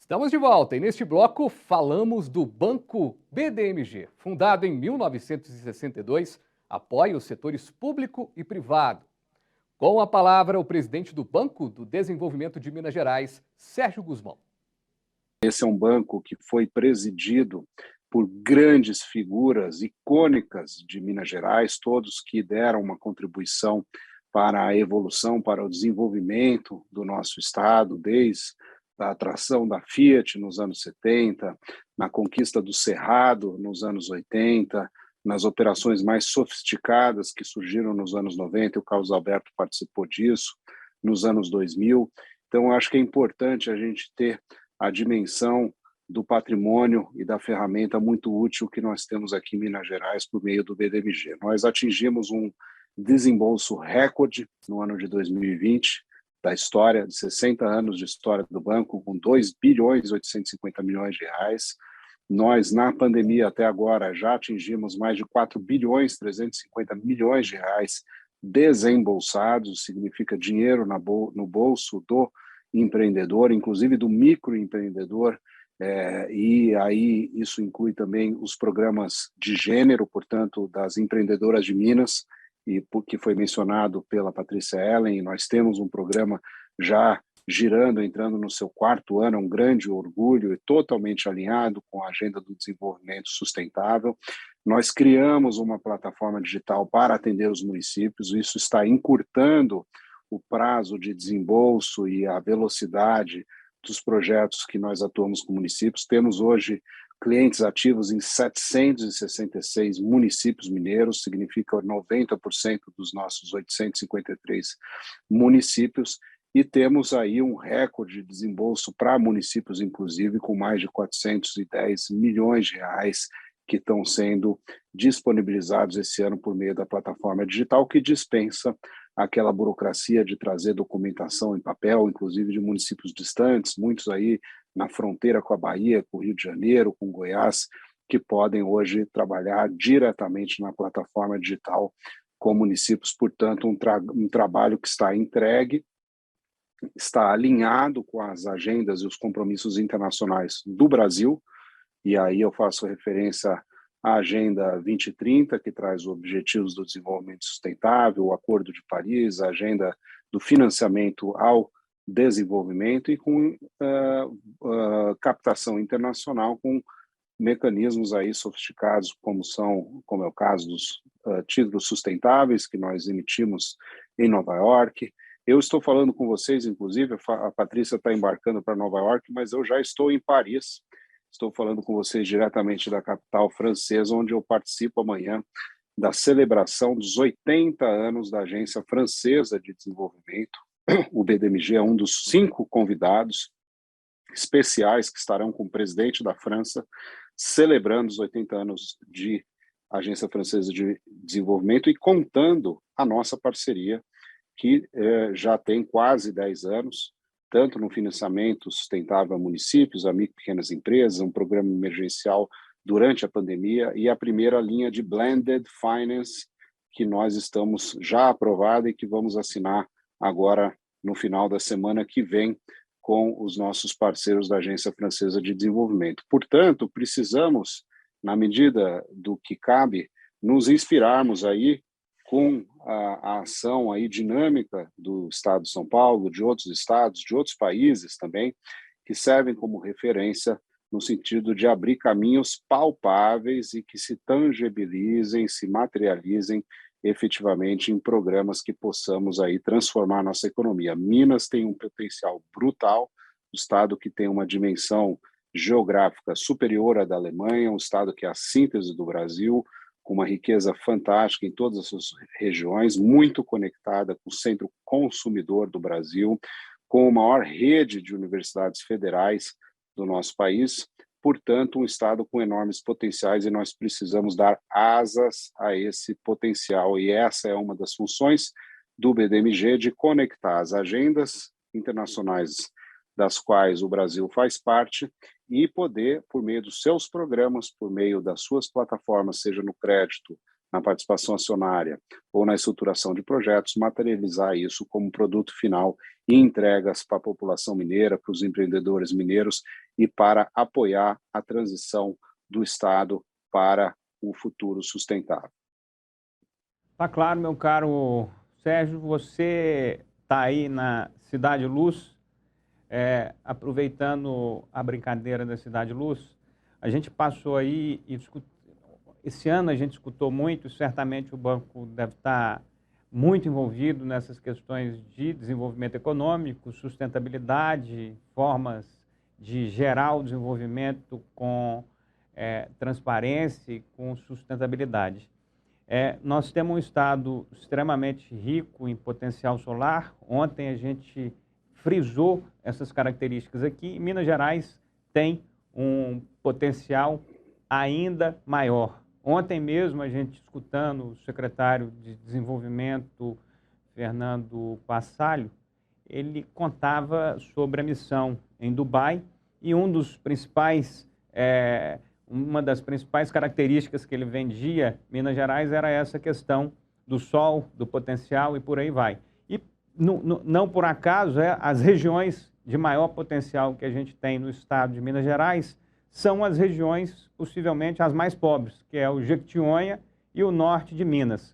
Estamos de volta e neste bloco falamos do Banco BDMG. Fundado em 1962, apoia os setores público e privado. Com a palavra, o presidente do Banco do Desenvolvimento de Minas Gerais, Sérgio Guzmão. Esse é um banco que foi presidido por grandes figuras icônicas de Minas Gerais, todos que deram uma contribuição para a evolução, para o desenvolvimento do nosso estado, desde a atração da Fiat nos anos 70, na conquista do Cerrado nos anos 80, nas operações mais sofisticadas que surgiram nos anos 90, e o Carlos Alberto participou disso, nos anos 2000. Então, acho que é importante a gente ter a dimensão do patrimônio e da ferramenta muito útil que nós temos aqui em Minas Gerais por meio do BDMG. Nós atingimos um desembolso recorde no ano de 2020, da história, de 60 anos de história do banco, com 2 bilhões e 850 milhões de reais. Nós, na pandemia até agora, já atingimos mais de 4 bilhões e 350 milhões de reais desembolsados, significa dinheiro no bolso do empreendedor, inclusive do microempreendedor, e aí isso inclui também os programas de gênero, portanto, das empreendedoras de Minas, e que foi mencionado pela Patrícia Ellen. Nós temos um programa já girando, entrando no seu 4º ano, um grande orgulho e totalmente alinhado com a agenda do desenvolvimento sustentável. Nós criamos uma plataforma digital para atender os municípios, isso está encurtando o prazo de desembolso e a velocidade dos projetos que nós atuamos com municípios. Temos hoje clientes ativos em 766 municípios mineiros, significa 90% dos nossos 853 municípios, e temos aí um recorde de desembolso para municípios, inclusive, com mais de 410 milhões de reais que estão sendo disponibilizados esse ano por meio da plataforma digital, que dispensa aquela burocracia de trazer documentação em papel, inclusive de municípios distantes, muitos aí na fronteira com a Bahia, com o Rio de Janeiro, com Goiás, que podem hoje trabalhar diretamente na plataforma digital com municípios. Portanto, um trabalho que está entregue, está alinhado com as agendas e os compromissos internacionais do Brasil, e aí eu faço referência a Agenda 2030, que traz os Objetivos do Desenvolvimento Sustentável, o Acordo de Paris, a Agenda do Financiamento ao Desenvolvimento, e com captação internacional, com mecanismos aí sofisticados, como é o caso dos títulos sustentáveis que nós emitimos em Nova York. Eu estou falando com vocês, inclusive, a Patrícia está embarcando para Nova York, mas eu já estou em Paris. Estou falando com vocês diretamente da capital francesa, onde eu participo amanhã da celebração dos 80 anos da Agência Francesa de Desenvolvimento. O BDMG é um dos 5 convidados especiais que estarão com o presidente da França, celebrando os 80 anos de Agência Francesa de Desenvolvimento e contando a nossa parceria, que já tem quase 10 anos, tanto no financiamento sustentável a municípios, a micro e pequenas empresas, um programa emergencial durante a pandemia e a primeira linha de Blended Finance, que nós estamos já aprovada e que vamos assinar agora no final da semana que vem com os nossos parceiros da Agência Francesa de Desenvolvimento. Portanto, precisamos, na medida do que cabe, nos inspirarmos aí com a ação aí dinâmica do Estado de São Paulo, de outros estados, de outros países também, que servem como referência no sentido de abrir caminhos palpáveis e que se tangibilizem, se materializem efetivamente em programas que possamos aí transformar a nossa economia. Minas tem um potencial brutal, um estado que tem uma dimensão geográfica superior à da Alemanha, um estado que é a síntese do Brasil, com uma riqueza fantástica em todas as suas regiões, muito conectada com o centro consumidor do Brasil, com a maior rede de universidades federais do nosso país, portanto, um estado com enormes potenciais, e nós precisamos dar asas a esse potencial, e essa é uma das funções do BDMG, de conectar as agendas internacionais das quais o Brasil faz parte e poder, por meio dos seus programas, por meio das suas plataformas, seja no crédito, na participação acionária ou na estruturação de projetos, materializar isso como produto final e entregas para a população mineira, para os empreendedores mineiros e para apoiar a transição do Estado para o futuro sustentável. Tá claro, meu caro Sérgio, você está aí na Cidade Luz, aproveitando a brincadeira da Cidade Luz, a gente passou aí e esse ano a gente escutou muito, certamente o banco deve estar muito envolvido nessas questões de desenvolvimento econômico, sustentabilidade, formas de gerar o desenvolvimento com transparência e com sustentabilidade. Nós temos um estado extremamente rico em potencial solar. Ontem a gente frisou essas características aqui. Minas Gerais tem um potencial ainda maior. Ontem mesmo, a gente escutando o secretário de Desenvolvimento, Fernando Passalho, ele contava sobre a missão em Dubai e uma das principais características que ele vendia Minas Gerais era essa questão do sol, do potencial e por aí vai. E não por acaso, as regiões de maior potencial que a gente tem no estado de Minas Gerais são as regiões possivelmente as mais pobres, que é o Jequitinhonha e o norte de Minas.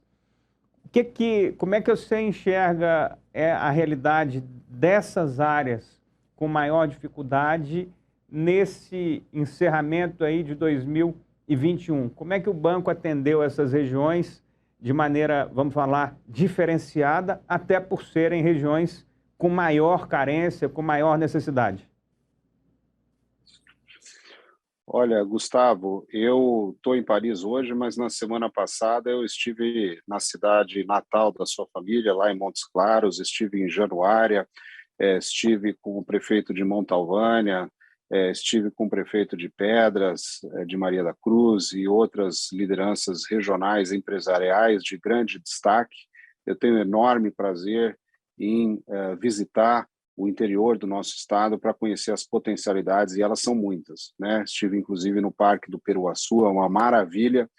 Como é que você enxerga a realidade dessas áreas com maior dificuldade nesse encerramento aí de 2021? Como é que o banco atendeu essas regiões de maneira, vamos falar, diferenciada, até por serem regiões com maior carência, com maior necessidade? Olha, Gustavo, eu estou em Paris hoje, mas na semana passada eu estive na cidade natal da sua família, lá em Montes Claros, estive em Januária, estive com o prefeito de Montalvânia, estive com o prefeito de Pedras, de Maria da Cruz e outras lideranças regionais empresariais de grande destaque. Eu tenho enorme prazer em visitar o interior do nosso estado para conhecer as potencialidades, e elas são muitas, né? Estive, inclusive, no Parque do Peruaçu, é uma maravilha,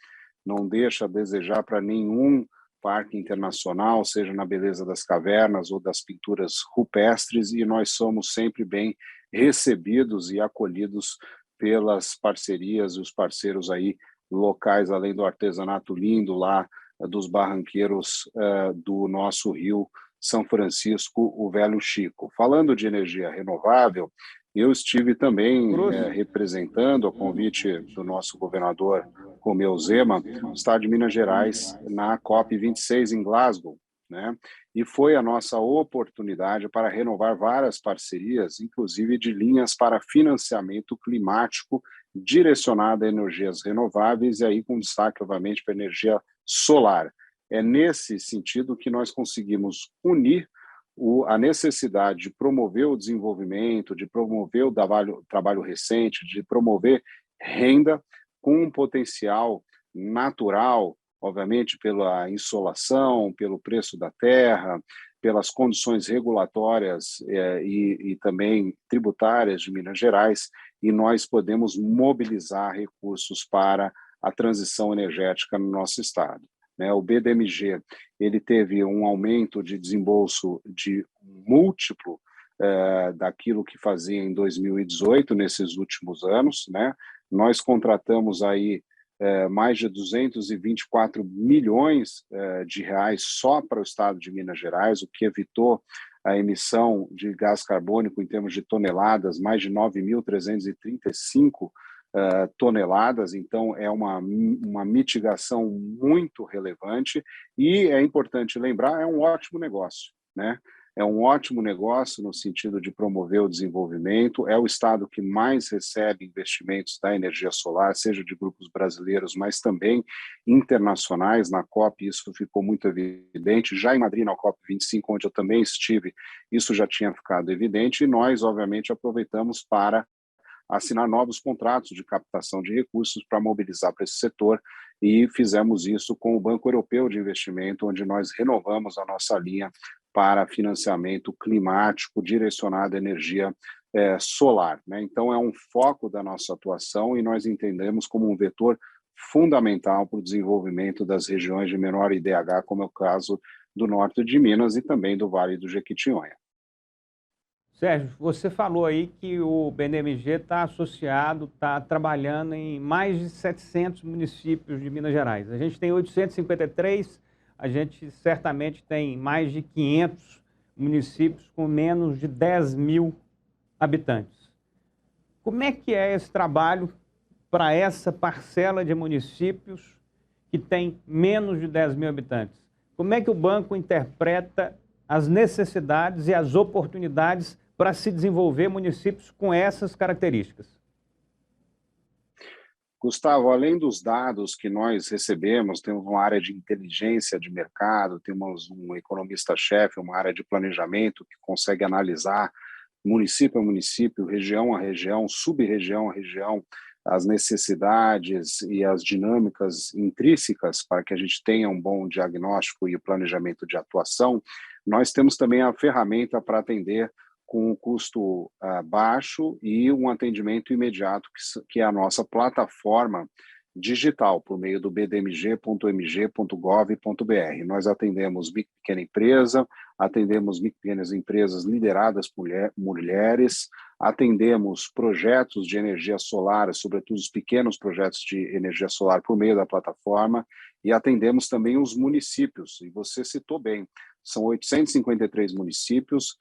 não deixa a desejar para nenhum parque internacional, seja na beleza das cavernas ou das pinturas rupestres, e nós somos sempre bem recebidos e acolhidos pelas parcerias e os parceiros aí locais, além do artesanato lindo lá dos barranqueiros do nosso rio São Francisco, o Velho Chico. Falando de energia renovável, eu estive também representando, a convite do nosso governador Romeu Zema, o estado de Minas Gerais na COP26 em Glasgow, né? E foi a nossa oportunidade para renovar várias parcerias, inclusive de linhas para financiamento climático direcionado a energias renováveis, e aí com destaque, obviamente, para a energia solar. É nesse sentido que nós conseguimos unir a necessidade de promover o desenvolvimento, de promover o trabalho recente, de promover renda com um potencial natural, obviamente pela insolação, pelo preço da terra, pelas condições regulatórias e também tributárias de Minas Gerais, e nós podemos mobilizar recursos para a transição energética no nosso estado. O BDMG ele teve um aumento de desembolso de múltiplo daquilo que fazia em 2018, nesses últimos anos, né? Nós contratamos aí mais de 224 milhões de reais só para o estado de Minas Gerais, o que evitou a emissão de gás carbônico em termos de toneladas, mais de 9.335 toneladas, então é uma mitigação muito relevante, e é importante lembrar, é um ótimo negócio, né? É um ótimo negócio no sentido de promover o desenvolvimento, é o estado que mais recebe investimentos da energia solar, seja de grupos brasileiros, mas também internacionais. Na COP isso ficou muito evidente, já em Madrid, na COP25, onde eu também estive, isso já tinha ficado evidente, e nós, obviamente, aproveitamos para assinar novos contratos de captação de recursos para mobilizar para esse setor, e fizemos isso com o Banco Europeu de Investimento, onde nós renovamos a nossa linha para financiamento climático direcionado à energia solar, né? Então, é um foco da nossa atuação e nós entendemos como um vetor fundamental para o desenvolvimento das regiões de menor IDH, como é o caso do norte de Minas e também do Vale do Jequitinhonha. Sérgio, você falou aí que o BDMG está associado, está trabalhando em mais de 700 municípios de Minas Gerais. A gente tem 853, a gente certamente tem mais de 500 municípios com menos de 10 mil habitantes. Como é que é esse trabalho para essa parcela de municípios que tem menos de 10 mil habitantes? Como é que o banco interpreta as necessidades e as oportunidades para se desenvolver municípios com essas características? Gustavo, além dos dados que nós recebemos, temos uma área de inteligência de mercado, temos um economista-chefe, uma área de planejamento que consegue analisar município a município, região a região, sub-região a região, as necessidades e as dinâmicas intrínsecas para que a gente tenha um bom diagnóstico e planejamento de atuação. Nós temos também a ferramenta para atender com um custo baixo e um atendimento imediato, que é a nossa plataforma digital, por meio do bdmg.mg.gov.br. Nós atendemos micro e pequena empresa, atendemos micro e pequenas empresas lideradas por mulheres, atendemos projetos de energia solar, sobretudo os pequenos projetos de energia solar por meio da plataforma, e atendemos também os municípios, e você citou bem, são 853 municípios,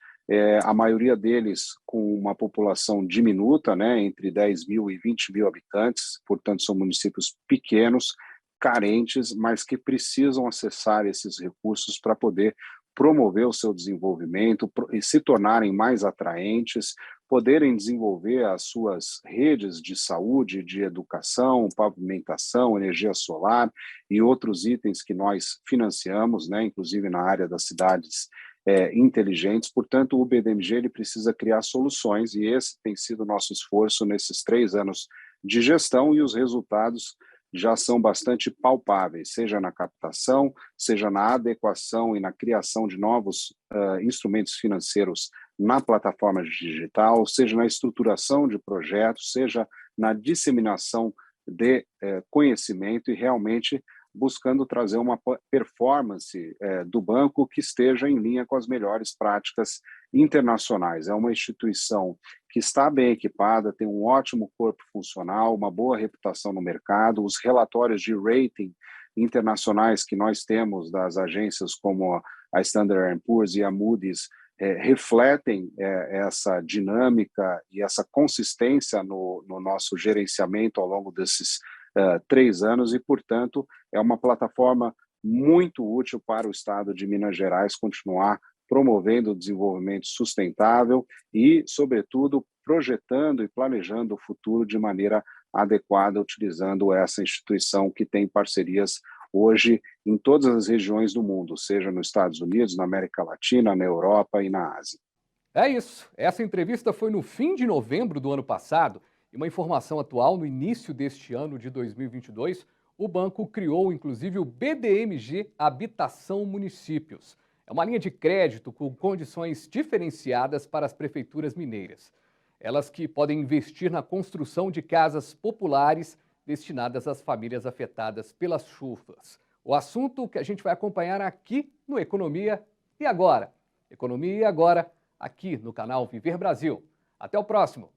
a maioria deles com uma população diminuta, né, entre 10 mil e 20 mil habitantes, portanto são municípios pequenos, carentes, mas que precisam acessar esses recursos para poder promover o seu desenvolvimento e se tornarem mais atraentes, poderem desenvolver as suas redes de saúde, de educação, pavimentação, energia solar e outros itens que nós financiamos, né, inclusive na área das cidades inteligentes. Portanto, o BDMG ele precisa criar soluções e esse tem sido o nosso esforço nesses 3 anos de gestão e os resultados já são bastante palpáveis, seja na captação, seja na adequação e na criação de novos instrumentos financeiros na plataforma digital, seja na estruturação de projetos, seja na disseminação de conhecimento e realmente buscando trazer uma performance do banco que esteja em linha com as melhores práticas internacionais. É uma instituição que está bem equipada, tem um ótimo corpo funcional, uma boa reputação no mercado, os relatórios de rating internacionais que nós temos das agências como a Standard & Poor's e a Moody's refletem essa dinâmica e essa consistência no nosso gerenciamento ao longo desses 3 anos e, portanto, é uma plataforma muito útil para o Estado de Minas Gerais continuar promovendo o desenvolvimento sustentável e, sobretudo, projetando e planejando o futuro de maneira adequada, utilizando essa instituição que tem parcerias hoje em todas as regiões do mundo, seja nos Estados Unidos, na América Latina, na Europa e na Ásia. É isso. Essa entrevista foi no fim de novembro do ano passado. E uma informação atual, no início deste ano de 2022, o banco criou, inclusive, o BDMG Habitação Municípios. É uma linha de crédito com condições diferenciadas para as prefeituras mineiras. Elas que podem investir na construção de casas populares destinadas às famílias afetadas pelas chuvas. O assunto que a gente vai acompanhar aqui no Economia e Agora. Economia e Agora, aqui no canal Viver Brasil. Até o próximo!